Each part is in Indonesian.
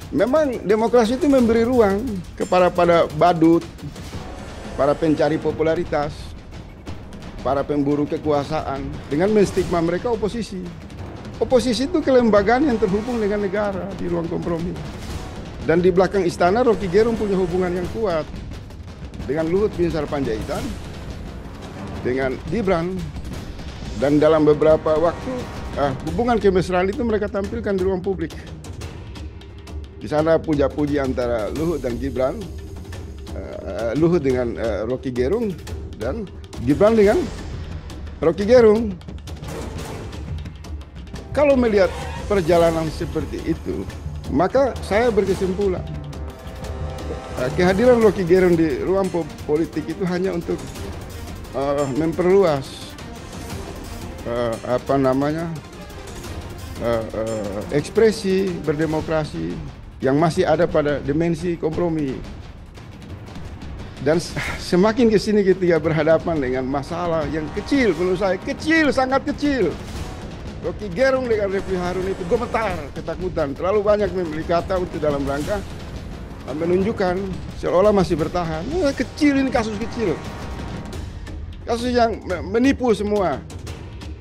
Memang demokrasi itu memberi ruang kepada badut, para pencari popularitas, para pemburu kekuasaan dengan menstigma mereka oposisi. Oposisi itu kelembagaan yang terhubung dengan negara di ruang kompromi. Dan di belakang istana Rocky Gerung punya hubungan yang kuat dengan Luhut Binsar Panjaitan, dengan Gibran, dan dalam beberapa waktu hubungan kemesraan itu mereka tampilkan di ruang publik. Di sana puja-puji antara Luhut dan Gibran, Luhut dengan Rocky Gerung, dan Gibran dengan Rocky Gerung. Kalau melihat perjalanan seperti itu, maka saya berkesimpulan kehadiran Rocky Gerung di ruang politik itu hanya untuk memperluas ekspresi berdemokrasi yang masih ada pada dimensi kompromi. Dan semakin ke sini ketika berhadapan dengan masalah yang kecil, menurut saya kecil, sangat kecil. Rocky Gerung dengan Refli Harun itu gemetar, ketakutan. Terlalu banyak memilih kata untuk dalam rangka menunjukkan seolah masih bertahan. Kecil ini, kasus kecil. Kasus yang menipu semua.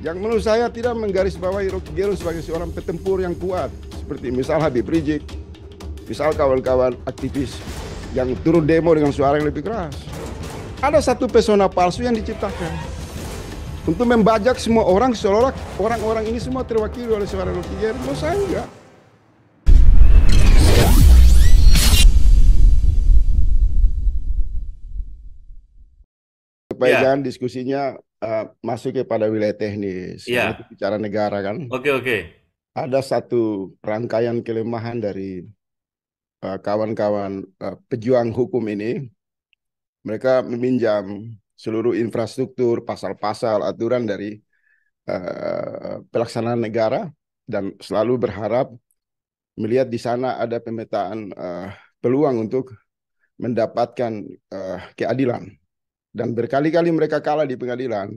Yang menurut saya tidak menggarisbawahi Rocky Gerung sebagai seorang petempur yang kuat. Seperti misal Habib Rizik, misal kawan-kawan aktivis yang turun demo dengan suara yang lebih keras. Ada satu pesona palsu yang diciptakan untuk membajak semua orang seolah orang-orang ini semua terwakili oleh suara Rocky Gerung. Menurut saya enggak. Supaya Ya, jangan diskusinya masuk kepada wilayah teknis, karena itu ya. bicara negara kan. Oke, oke. Ada satu rangkaian kelemahan dari kawan-kawan pejuang hukum ini. Mereka meminjam seluruh infrastruktur, pasal-pasal, aturan dari pelaksanaan negara dan selalu berharap melihat di sana ada pemetaan peluang untuk mendapatkan keadilan. Dan berkali-kali mereka kalah di pengadilan.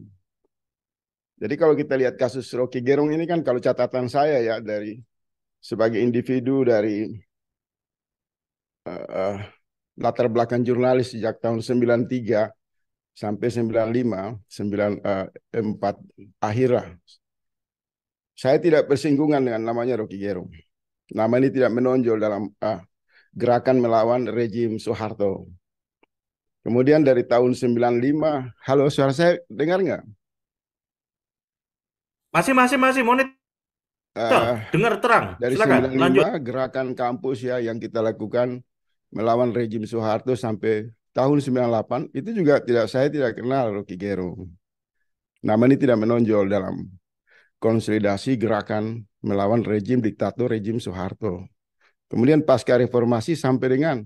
Jadi kalau kita lihat kasus Rocky Gerung ini kan, kalau catatan saya ya, dari sebagai individu dari uh, latar belakang jurnalis sejak tahun 93 sampai 95, 94 akhir lah. Saya tidak bersinggungan dengan namanya Rocky Gerung. Nama ini tidak menonjol dalam gerakan melawan rejim Soeharto. Kemudian dari tahun 95, halo, suara saya dengar nggak? Masih monitor. Uh, Dengar terang. dari Silakan, lanjut. 95 gerakan kampus ya yang kita lakukan melawan rejim Soeharto sampai tahun 98 itu juga saya tidak kenal Rocky Gerung. Nama ini tidak menonjol dalam konsolidasi gerakan melawan rejim diktator rejim Soeharto. Kemudian pasca reformasi sampai dengan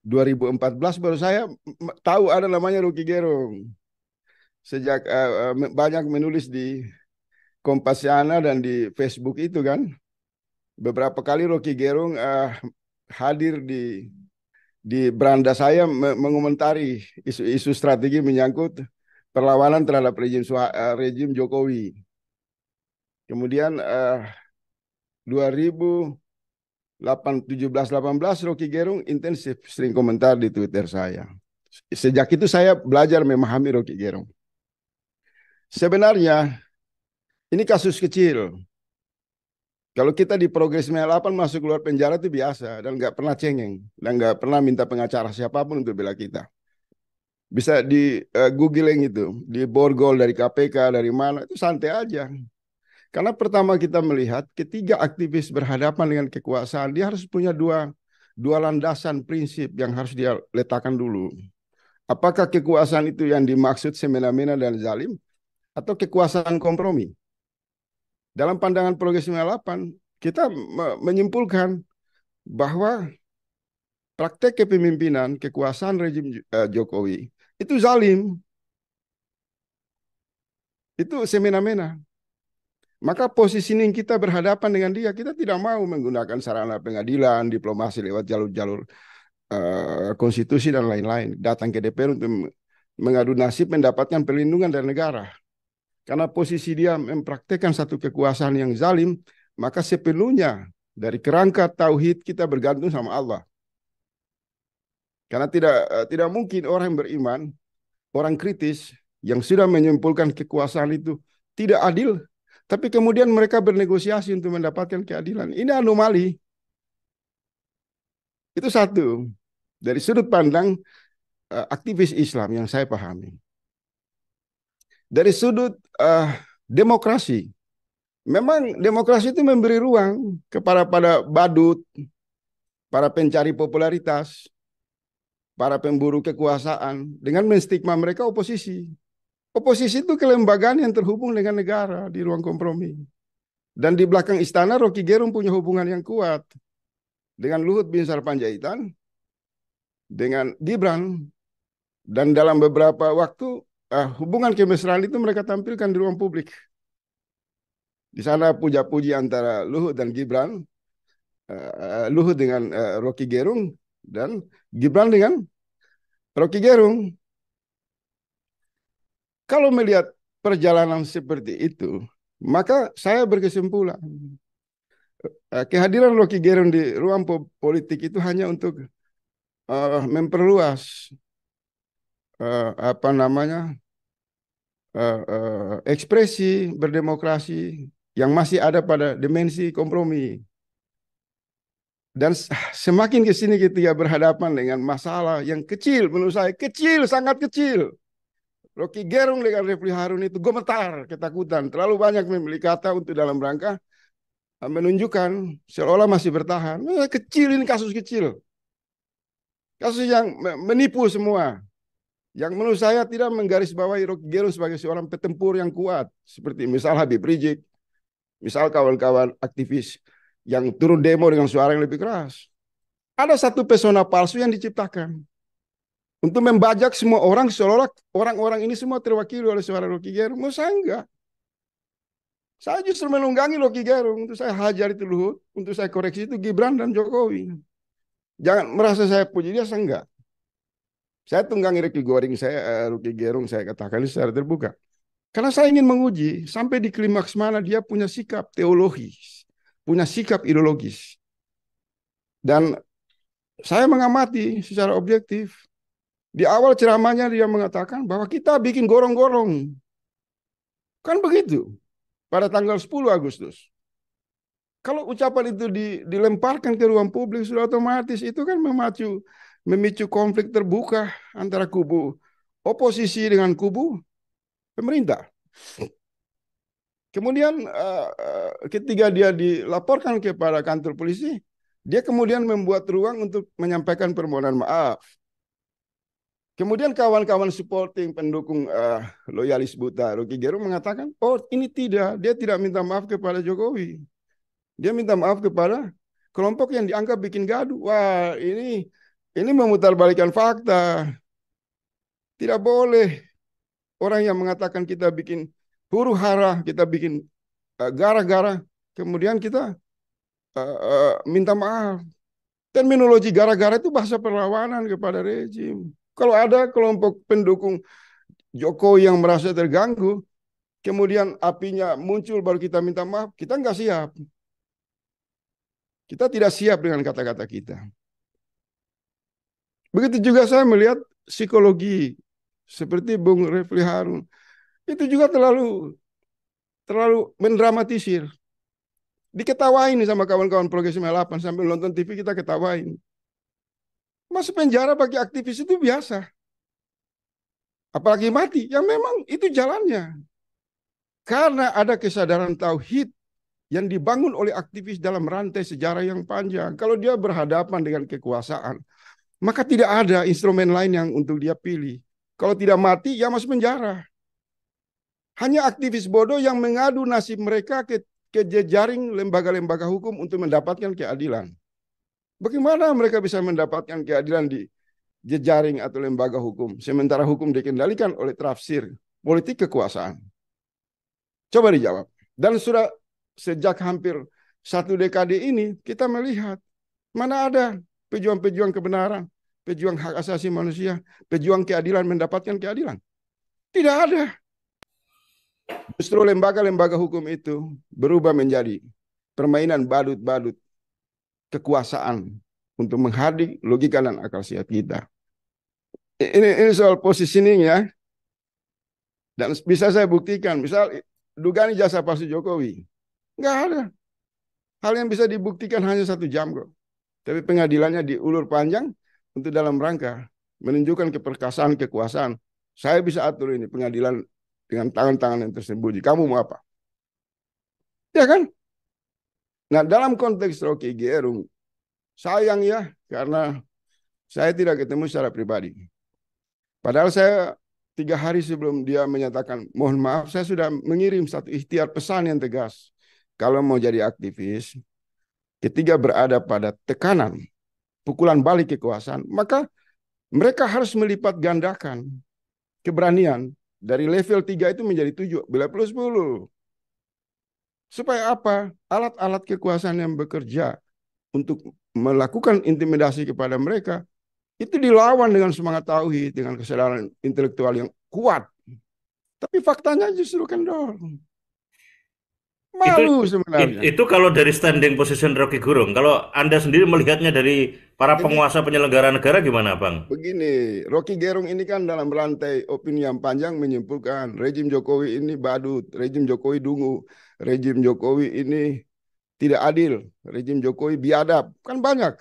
2014 baru saya tahu ada namanya Rocky Gerung. Sejak banyak menulis di Kompasiana dan di Facebook itu kan, beberapa kali Rocky Gerung hadir di beranda saya mengomentari isu-isu strategi menyangkut perlawanan terhadap rejim Jokowi. Kemudian 2017-18 Rocky Gerung intensif sering komentar di Twitter saya. Sejak itu saya belajar memahami Rocky Gerung. Sebenarnya ini kasus kecil. Kalau kita di Progres 98 masuk keluar penjara itu biasa dan nggak pernah cengeng dan nggak pernah minta pengacara siapapun untuk bela kita. Bisa di googling itu, di borgol dari KPK dari mana itu santai aja. Karena pertama kita melihat ketiga aktivis berhadapan dengan kekuasaan, dia harus punya dua landasan prinsip yang harus dia letakkan dulu. Apakah kekuasaan itu yang dimaksud semena-mena dan zalim atau kekuasaan kompromi? Dalam pandangan Progres 98, kita menyimpulkan bahwa praktek kepemimpinan kekuasaan rejim Jokowi itu zalim, itu semena-mena. Maka positioning kita berhadapan dengan dia, kita tidak mau menggunakan sarana pengadilan, diplomasi lewat jalur-jalur konstitusi dan lain-lain. Datang ke DPR untuk mengadu nasib mendapatkan perlindungan dari negara. Karena posisi dia mempraktekkan satu kekuasaan yang zalim, maka sepenuhnya Dari kerangka tauhid kita bergantung sama Allah. Karena tidak mungkin orang yang beriman, orang kritis yang sudah menyimpulkan kekuasaan itu tidak adil, tapi kemudian mereka bernegosiasi untuk mendapatkan keadilan. Ini anomali. Itu satu. Dari sudut pandang aktivis Islam yang saya pahami. Dari sudut demokrasi, memang demokrasi itu memberi ruang kepada badut, para pencari popularitas, para pemburu kekuasaan dengan menstigma mereka oposisi. Oposisi itu kelembagaan yang terhubung dengan negara di ruang kompromi. Dan di belakang istana Rocky Gerung punya hubungan yang kuat dengan Luhut bin Sarpanjaitan, dengan Gibran, dan dalam beberapa waktu hubungan kemesraan itu mereka tampilkan di ruang publik. Di sana puja-puji antara Luhut dan Gibran, Luhut dengan Rocky Gerung, dan Gibran dengan Rocky Gerung. Kalau melihat perjalanan seperti itu, maka saya berkesimpulan kehadiran Rocky Gerung di ruang politik itu hanya untuk memperluas ekspresi berdemokrasi yang masih ada pada dimensi kompromi. Dan semakin ke sini ketika berhadapan dengan masalah yang kecil, menurut saya kecil, sangat kecil. Rocky Gerung dengan Refli Harun itu gemetar, ketakutan. Terlalu banyak memilih kata untuk dalam rangka menunjukkan seolah masih bertahan. Kecil, ini kasus kecil. Kasus yang menipu semua. Yang menurut saya tidak menggarisbawahi Rocky Gerung sebagai seorang petempur yang kuat. Seperti misal Habib Rizik, misal kawan-kawan aktivis yang turun demo dengan suara yang lebih keras. Ada satu pesona palsu yang diciptakan untuk membajak semua orang seolah orang-orang ini semua terwakili oleh suara Rocky Gerung. Menurut saya enggak. Saya justru menunggangi Rocky Gerung. Untuk saya hajar itu Luhut, untuk saya koreksi itu Gibran dan Jokowi. Jangan merasa saya puji dia, saya enggak. Saya tunggangi Rocky Gerung, saya katakan ini secara terbuka. Karena saya ingin menguji sampai di klimaks mana dia punya sikap teologis, punya sikap ideologis. Dan saya mengamati secara objektif. Di awal ceramahnya dia mengatakan bahwa kita bikin gorong-gorong. Kan begitu. Pada tanggal 10 Agustus. Kalau ucapan itu dilemparkan ke ruang publik, sudah otomatis itu kan memicu konflik terbuka antara kubu oposisi dengan kubu pemerintah. Kemudian ketika dia dilaporkan kepada kantor polisi, dia kemudian membuat ruang untuk menyampaikan permohonan maaf. Kemudian kawan-kawan supporting pendukung loyalis buta Rocky Gerung mengatakan, oh ini tidak, dia tidak minta maaf kepada Jokowi. Dia minta maaf kepada kelompok yang dianggap bikin gaduh. Wah, ini memutarbalikkan fakta. Tidak boleh orang yang mengatakan kita bikin huru hara, kita bikin gara-gara, kemudian kita minta maaf. Terminologi gara-gara itu bahasa perlawanan kepada rejim. Kalau ada kelompok pendukung Jokowi yang merasa terganggu, kemudian apinya muncul baru kita minta maaf, kita nggak siap. Kita tidak siap dengan kata-kata kita. Begitu juga saya melihat psikologi seperti Bung Refli Harun. Itu juga terlalu mendramatisir. Diketawain sama kawan-kawan Progresi 98 sambil nonton TV kita ketawain. Masuk penjara bagi aktivis itu biasa. Apalagi mati, yang memang itu jalannya. Karena ada kesadaran tauhid yang dibangun oleh aktivis dalam rantai sejarah yang panjang. Kalau dia berhadapan dengan kekuasaan, maka tidak ada instrumen lain yang untuk dia pilih. Kalau tidak mati, ya masuk penjara. Hanya aktivis bodoh yang mengadu nasib mereka ke jejaring lembaga-lembaga hukum untuk mendapatkan keadilan. Bagaimana mereka bisa mendapatkan keadilan di jejaring atau lembaga hukum, sementara hukum dikendalikan oleh tafsir politik kekuasaan? Coba dijawab. Dan sudah sejak hampir 1 dekade ini kita melihat mana ada pejuang-pejuang kebenaran, pejuang hak asasi manusia, pejuang keadilan mendapatkan keadilan. Tidak ada. Justru lembaga-lembaga hukum itu berubah menjadi permainan badut-badut kekuasaan untuk menghadik logika dan akal sehat kita. Ini soal positioning ya. Dan bisa saya buktikan, misal dugaan jasa palsu Jokowi. Nggak ada. Hal yang bisa dibuktikan hanya 1 jam kok. Tapi pengadilannya diulur panjang untuk dalam rangka menunjukkan keperkasaan, kekuasaan. Saya bisa atur ini pengadilan dengan tangan-tangan yang tersembunyi. Kamu mau apa? Ya kan? Nah, dalam konteks Rocky Gerung, sayang ya, karena saya tidak ketemu secara pribadi. Padahal saya 3 hari sebelum dia menyatakan mohon maaf, saya sudah mengirim satu ikhtiar pesan yang tegas. Kalau mau jadi aktivis, ketika berada pada tekanan, pukulan balik kekuasaan, maka mereka harus melipat gandakan keberanian dari level 3 itu menjadi 7, bila perlu 10. Supaya apa? Alat-alat kekuasaan yang bekerja untuk melakukan intimidasi kepada mereka itu dilawan dengan semangat tauhid, dengan kesadaran intelektual yang kuat. Tapi faktanya justru kendor. Itu Malu sebenarnya. itu kalau dari standing position Rocky Gerung, kalau Anda sendiri melihatnya dari para Ini penguasa penyelenggara negara gimana, Bang? begini, Rocky Gerung ini kan dalam rantai opini yang panjang menyimpulkan rejim Jokowi ini badut, rejim Jokowi dungu, rejim Jokowi ini tidak adil, rejim Jokowi biadab. Kan banyak.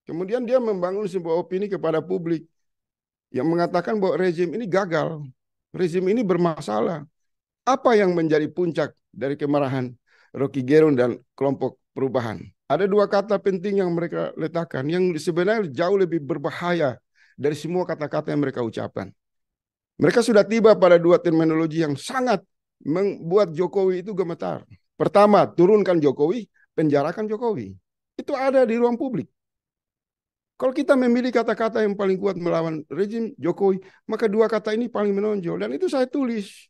Kemudian dia membangun sebuah opini kepada publik yang mengatakan bahwa rejim ini gagal, rejim ini bermasalah. Apa yang menjadi puncak dari kemarahan Rocky Gerung dan kelompok perubahan? Ada 2 kata penting yang mereka letakkan, yang sebenarnya jauh lebih berbahaya dari semua kata-kata yang mereka ucapkan. Mereka sudah tiba pada 2 terminologi yang sangat membuat Jokowi itu gemetar. Pertama, turunkan Jokowi, penjarakan Jokowi. Itu ada di ruang publik. Kalau kita memilih kata-kata yang paling kuat melawan rejim Jokowi, maka 2 kata ini paling menonjol. Dan itu saya tulis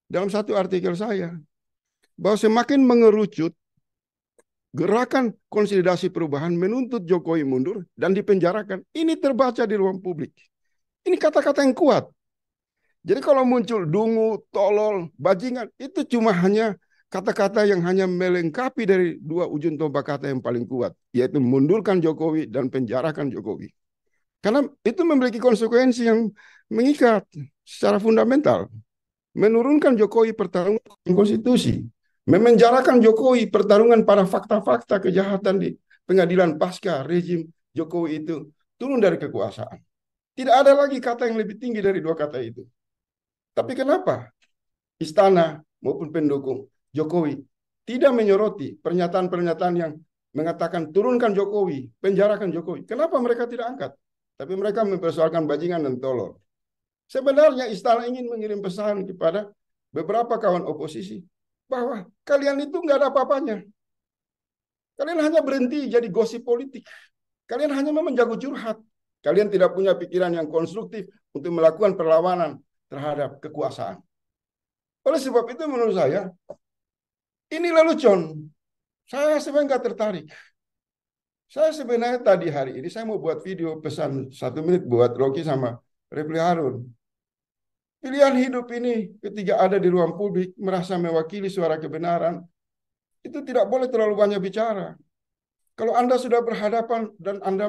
dalam satu artikel saya. Bahwa semakin mengerucut, gerakan konsolidasi perubahan menuntut Jokowi mundur dan dipenjarakan. Ini terbaca di ruang publik. Ini kata-kata yang kuat. Jadi kalau muncul dungu, tolol, bajingan, itu cuma hanya kata-kata yang hanya melengkapi dari 2 ujung tombak kata yang paling kuat, yaitu mundurkan Jokowi dan penjarakan Jokowi. Karena itu memiliki konsekuensi yang mengikat secara fundamental. Menurunkan Jokowi pertarungan konstitusi. Memenjarakan Jokowi pertarungan pada fakta-fakta kejahatan di pengadilan pasca rejim Jokowi itu turun dari kekuasaan. Tidak ada lagi kata yang lebih tinggi dari 2 kata itu. Tapi kenapa istana maupun pendukung Jokowi tidak menyoroti pernyataan-pernyataan yang mengatakan turunkan Jokowi, penjarakan Jokowi? Kenapa mereka tidak angkat? Tapi mereka mempersoalkan bajingan dan tolol. Sebenarnya istana ingin mengirim pesan kepada beberapa kawan oposisi bahwa kalian itu nggak ada apa-apanya. Kalian hanya berhenti jadi gosip politik. Kalian hanya memang jago curhat. Kalian tidak punya pikiran yang konstruktif untuk melakukan perlawanan terhadap kekuasaan. Oleh sebab itu menurut saya, ini lelucon. Saya sebenarnya nggak tertarik. Saya sebenarnya tadi hari ini, saya mau buat video pesan 1 menit buat Rocky sama Refli Harun. Pilihan hidup ini ketika ada di ruang publik, merasa mewakili suara kebenaran, itu tidak boleh terlalu banyak bicara. Kalau Anda sudah berhadapan dan Anda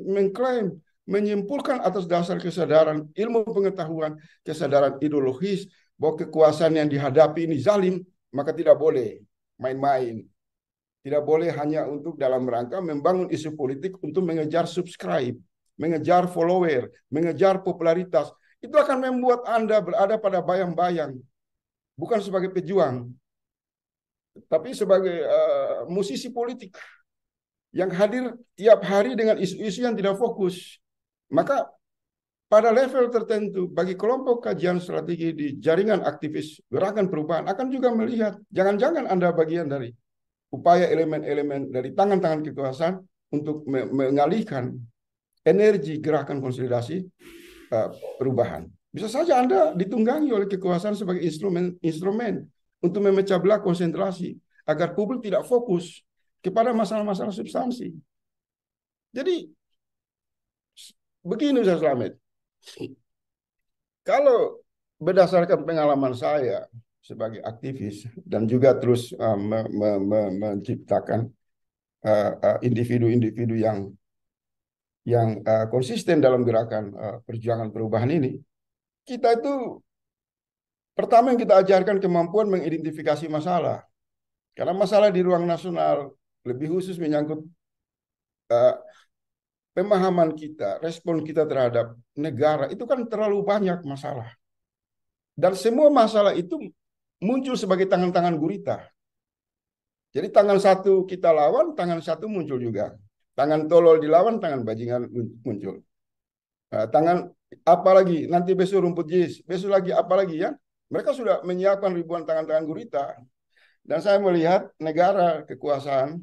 mengklaim, menyimpulkan atas dasar kesadaran, ilmu pengetahuan, kesadaran ideologis, bahwa kekuasaan yang dihadapi ini zalim, maka tidak boleh main-main. Tidak boleh hanya untuk dalam rangka membangun isu politik untuk mengejar subscribe, mengejar follower, mengejar popularitas. Itu akan membuat Anda berada pada bayang-bayang, bukan sebagai pejuang, tapi sebagai musisi politik yang hadir tiap hari dengan isu-isu yang tidak fokus. Maka pada level tertentu, bagi kelompok kajian strategi di jaringan aktivis gerakan perubahan akan juga melihat, jangan-jangan Anda bagian dari upaya elemen-elemen dari tangan-tangan kekuasaan untuk mengalihkan energi gerakan konsolidasi perubahan. Bisa saja Anda ditunggangi oleh kekuasaan sebagai instrumen untuk memecah belah konsentrasi agar publik tidak fokus kepada masalah-masalah substansi. Jadi begini Ustaz Slamet, kalau berdasarkan pengalaman saya sebagai aktivis dan juga terus menciptakan individu-individu yang konsisten dalam gerakan perjuangan perubahan ini, kita itu pertama yang kita ajarkan kemampuan mengidentifikasi masalah. Karena masalah di ruang nasional lebih khusus menyangkut uh, pemahaman kita, respon kita terhadap negara itu kan terlalu banyak masalah. Dan semua masalah itu muncul sebagai tangan-tangan gurita. Jadi tangan satu kita lawan, tangan satu muncul juga. Tangan tolol dilawan, tangan bajingan muncul. Tangan apa lagi? Nanti besok rumput jis, besok lagi apa lagi ya? Mereka sudah menyiapkan ribuan tangan-tangan gurita. Dan saya melihat negara kekuasaan,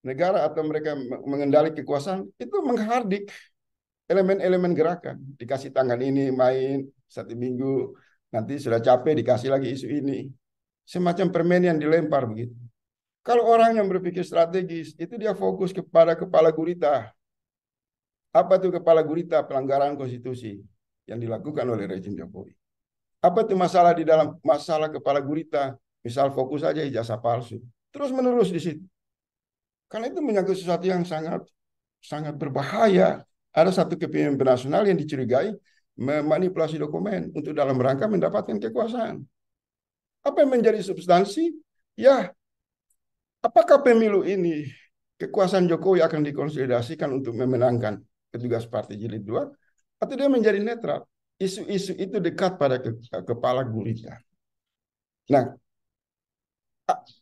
negara atau mereka mengendali kekuasaan itu menghardik elemen-elemen gerakan. Dikasih tangan ini main 1 minggu, nanti sudah capek dikasih lagi isu ini. Semacam permen yang dilempar begitu. Kalau orang yang berpikir strategis, itu dia fokus kepada kepala gurita. Apa itu kepala gurita? Pelanggaran konstitusi yang dilakukan oleh rejim Jokowi. Apa itu masalah di dalam masalah kepala gurita? Misal fokus saja ijazah palsu. Terus menerus di situ. Karena itu menyangkut sesuatu yang sangat sangat berbahaya. Ada satu kepemimpinan nasional yang dicurigai memanipulasi dokumen untuk dalam rangka mendapatkan kekuasaan. Apa yang menjadi substansi? Ya, apakah pemilu ini kekuasaan Jokowi akan dikonsolidasikan untuk memenangkan petugas partai jilid 2 atau dia menjadi netral? Isu-isu itu dekat pada kepala gurita. Nah,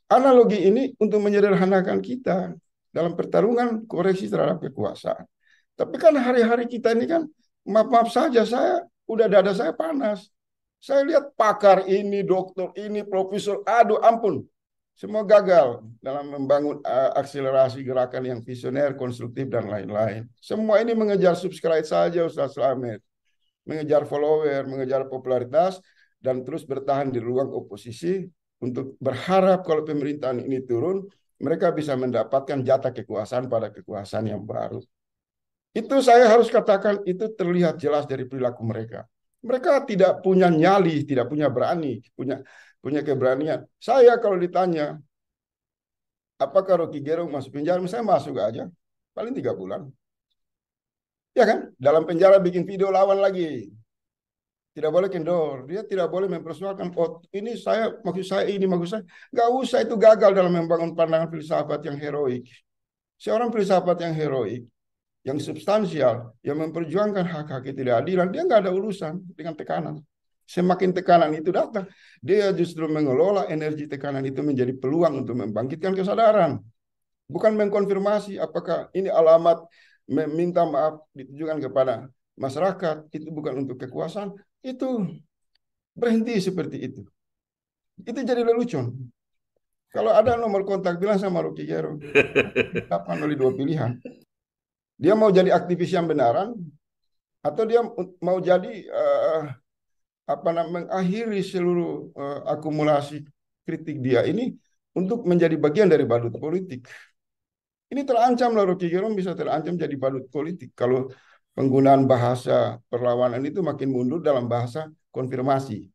analogi ini untuk menyederhanakan kita dalam pertarungan koreksi terhadap kekuasaan. Tapi kan hari-hari kita ini kan, maaf-maaf saja, dada saya panas. Saya lihat pakar ini, dokter ini, profesor, aduh ampun. Semua gagal dalam membangun akselerasi gerakan yang visioner, konstruktif, dan lain-lain. Semua ini mengejar subscribe saja, Ustaz Slamet. Mengejar follower, mengejar popularitas, dan terus bertahan di ruang oposisi untuk berharap kalau pemerintahan ini turun, mereka bisa mendapatkan jatah kekuasaan pada kekuasaan yang baru. Itu saya harus katakan, itu terlihat jelas dari perilaku mereka. Mereka tidak punya nyali, tidak punya berani, punya keberanian. Saya kalau ditanya, apakah Rocky Gerung masuk penjara? Saya masuk aja, paling 3 bulan. Ya kan? Dalam penjara bikin video lawan lagi. Tidak boleh kendor. Dia tidak boleh mempersoalkan, oh ini saya, maksud saya ini, maksud saya. Nggak usah, itu gagal dalam membangun pandangan filsafat yang heroik. Seorang filsafat yang heroik, yang substansial, yang memperjuangkan hak-hak ketidakadilan, dia nggak ada urusan dengan tekanan. Semakin tekanan itu datang, dia justru mengelola energi tekanan itu menjadi peluang untuk membangkitkan kesadaran. Bukan mengkonfirmasi apakah ini alamat meminta maaf ditujukan kepada masyarakat, itu bukan untuk kekuasaan, itu berhenti seperti itu. Itu jadi lelucon. Kalau ada nomor kontak, bilang sama Rocky Gerung. Dapat oleh 2 pilihan. Dia mau jadi aktivis yang benaran, atau dia mau jadi mengakhiri seluruh akumulasi kritik dia ini untuk menjadi bagian dari badut politik. Ini terancam lah, Rocky Gerung bisa terancam jadi badut politik kalau penggunaan bahasa perlawanan itu makin mundur dalam bahasa konfirmasi.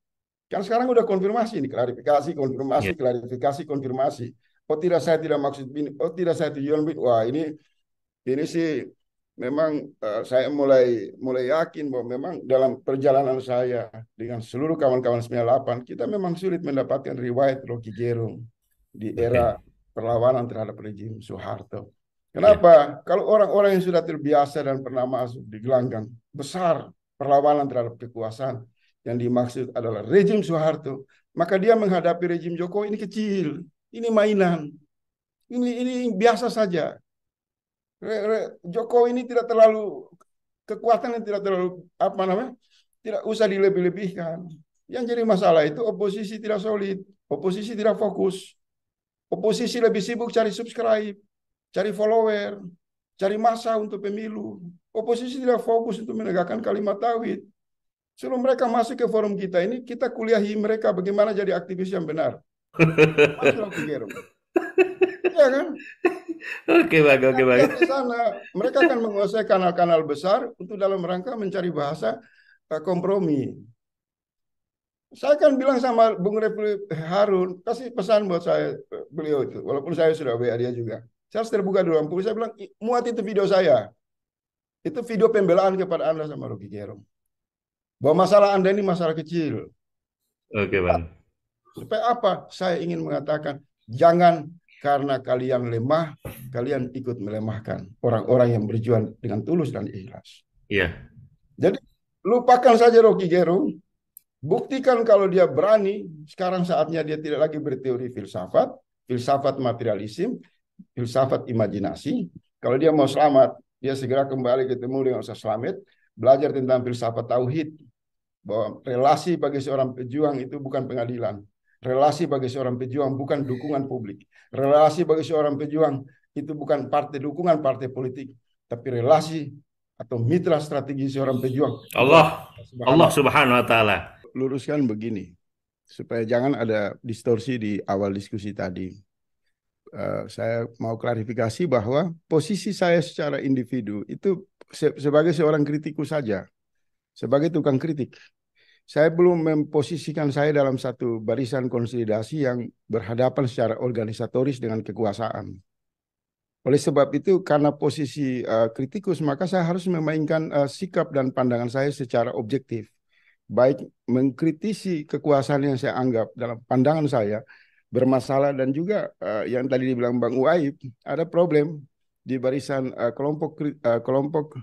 Kan sekarang udah konfirmasi nih, klarifikasi, konfirmasi, klarifikasi, konfirmasi. Oh tidak, saya tidak maksud ini. Oh tidak, saya tujuan ini. Wah ini sih memang saya mulai yakin bahwa memang dalam perjalanan saya dengan seluruh kawan-kawan 98, kita memang sulit mendapatkan riwayat Rocky Gerung di era perlawanan terhadap rejim Soeharto. Kenapa? Kalau orang-orang yang sudah terbiasa dan pernah masuk di gelanggang besar perlawanan terhadap kekuasaan yang dimaksud adalah rejim Soeharto, maka dia menghadapi rejim Jokowi ini kecil, ini mainan, ini biasa saja. Jokowi ini tidak terlalu, kekuatan yang tidak terlalu tidak usah dilebih-lebihkan. Yang jadi masalah itu oposisi tidak solid, oposisi tidak fokus, oposisi lebih sibuk cari subscribe, cari follower, cari massa untuk pemilu. Oposisi tidak fokus untuk menegakkan kalimat tauhid. Sebelum mereka masuk ke forum kita ini, kita kuliahi mereka bagaimana jadi aktivis yang benar. Masuk ke Gerung. Ya kan? Oke Bang, oke Bang. Di sana mereka akan menguasai kanal-kanal besar untuk dalam rangka mencari bahasa kompromi. Saya kan bilang sama Bung Refli Harun, kasih pesan buat saya, beliau itu, walaupun saya sudah WA dia juga. Saya harus terbuka di ruang publik. Saya bilang, muat itu video saya. Itu video pembelaan kepada Anda sama Rocky Gerung. Bahwa masalah Anda ini masalah kecil. Oke, Bang. Supaya apa? Saya ingin mengatakan, jangan karena kalian lemah, kalian ikut melemahkan orang-orang yang berjuang dengan tulus dan ikhlas. Iya. Jadi, lupakan saja Rocky Gerung. Buktikan kalau dia berani, sekarang saatnya dia tidak lagi berteori filsafat, filsafat materialisme, filsafat imajinasi. Kalau dia mau selamat, dia segera kembali ketemu dengan Ustaz Slamet, belajar tentang filsafat tauhid, bahwa relasi bagi seorang pejuang itu bukan pengadilan. Relasi bagi seorang pejuang bukan dukungan publik. Relasi bagi seorang pejuang itu bukan partai dukungan partai politik, tapi relasi atau mitra strategi seorang pejuang itu Allah Allah subhanahu. Subhanahu wa taala. Luruskan begini, supaya jangan ada distorsi di awal diskusi tadi. Saya mau klarifikasi bahwa posisi saya secara individu itu sebagai seorang kritikus saja, sebagai tukang kritik. Saya belum memposisikan saya dalam satu barisan konsolidasi yang berhadapan secara organisatoris dengan kekuasaan. Oleh sebab itu, karena posisi kritikus, maka saya harus memainkan sikap dan pandangan saya secara objektif. Baik mengkritisi kekuasaan yang saya anggap dalam pandangan saya bermasalah, dan juga yang tadi dibilang Bang Uaib, ada problem di barisan kelompok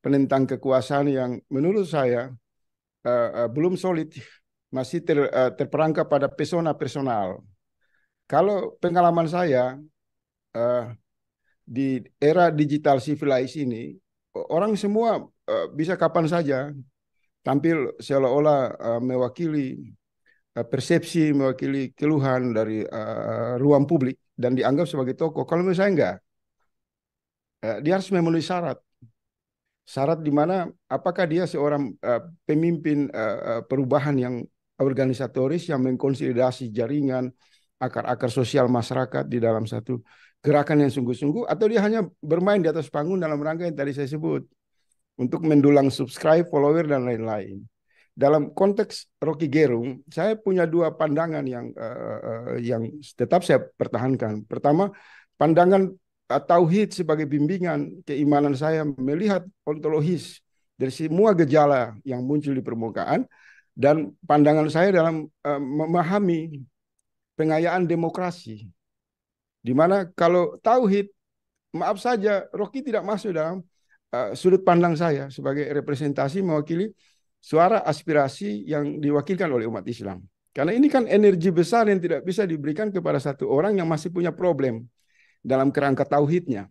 penentang kekuasaan yang menurut saya belum solid, masih terperangkap pada pesona personal. Kalau pengalaman saya di era digital civilized ini, orang semua bisa kapan saja tampil seolah-olah mewakili persepsi, mewakili keluhan dari ruang publik dan dianggap sebagai tokoh. Kalau menurut saya enggak, dia harus memenuhi syarat. Syarat di mana apakah dia seorang pemimpin perubahan yang organisatoris yang mengkonsolidasi jaringan akar-akar sosial masyarakat di dalam satu gerakan yang sungguh-sungguh, atau dia hanya bermain di atas panggung dalam rangka yang tadi saya sebut untuk mendulang subscribe, follower, dan lain-lain. Dalam konteks Rocky Gerung, saya punya dua pandangan yang tetap saya pertahankan. Pertama, pandangan tauhid sebagai bimbingan keimanan saya melihat ontologis dari semua gejala yang muncul di permukaan, dan pandangan saya dalam memahami pengayaan demokrasi, di mana kalau tauhid, maaf saja, Rocky tidak masuk dalam sudut pandang saya sebagai representasi mewakili suara aspirasi yang diwakilkan oleh umat Islam. Karena ini kan energi besar yang tidak bisa diberikan kepada satu orang yang masih punya problem dalam kerangka tauhidnya,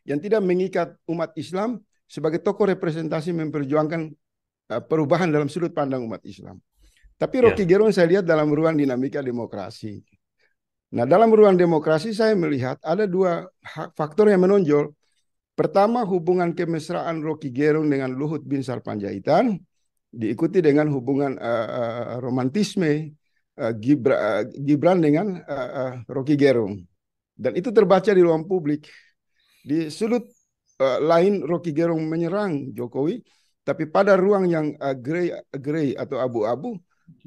yang tidak mengikat umat Islam sebagai tokoh representasi memperjuangkan perubahan dalam sudut pandang umat Islam. Tapi Rocky Gerung saya lihat dalam ruang dinamika demokrasi. Nah, dalam ruang demokrasi saya melihat ada dua faktor yang menonjol. Pertama, hubungan kemesraan Rocky Gerung dengan Luhut Binsar Panjaitan, diikuti dengan hubungan romantisme Gibran dengan Rocky Gerung. Dan itu terbaca di ruang publik. Di sudut lain Rocky Gerung menyerang Jokowi, tapi pada ruang yang grey atau abu-abu,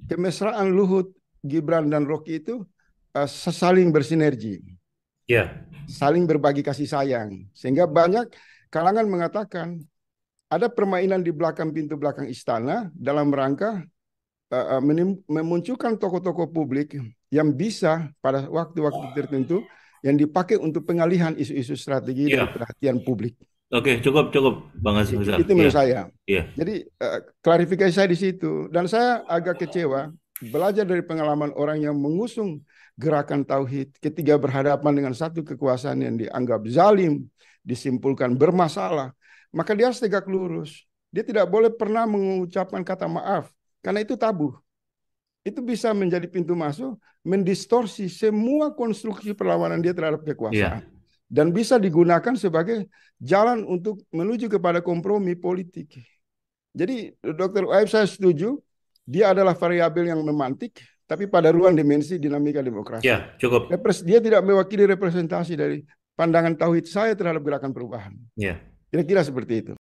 kemesraan Luhut, Gibran, dan Rocky itu saling bersinergi. Saling berbagi kasih sayang. Sehingga banyak kalangan mengatakan ada permainan di belakang pintu belakang istana dalam rangka memunculkan tokoh-tokoh publik yang bisa pada waktu-waktu tertentu yang dipakai untuk pengalihan isu-isu strategi dari perhatian publik. Oke, cukup Bang Azim. Itu menurut saya. Jadi klarifikasi saya di situ. Dan saya agak kecewa belajar dari pengalaman orang yang mengusung gerakan tauhid ketika berhadapan dengan satu kekuasaan yang dianggap zalim, disimpulkan bermasalah, maka dia harus tegak lurus. Dia tidak boleh pernah mengucapkan kata maaf, karena itu tabu. Itu bisa menjadi pintu masuk, mendistorsi semua konstruksi perlawanan dia terhadap kekuasaan. Dan bisa digunakan sebagai jalan untuk menuju kepada kompromi politik. Jadi Dr. Uaib saya setuju, dia adalah variabel yang memantik, tapi pada ruang dimensi dinamika demokrasi. Cukup. Dia tidak mewakili representasi dari pandangan tauhid saya terhadap gerakan perubahan. Kira-kira seperti itu.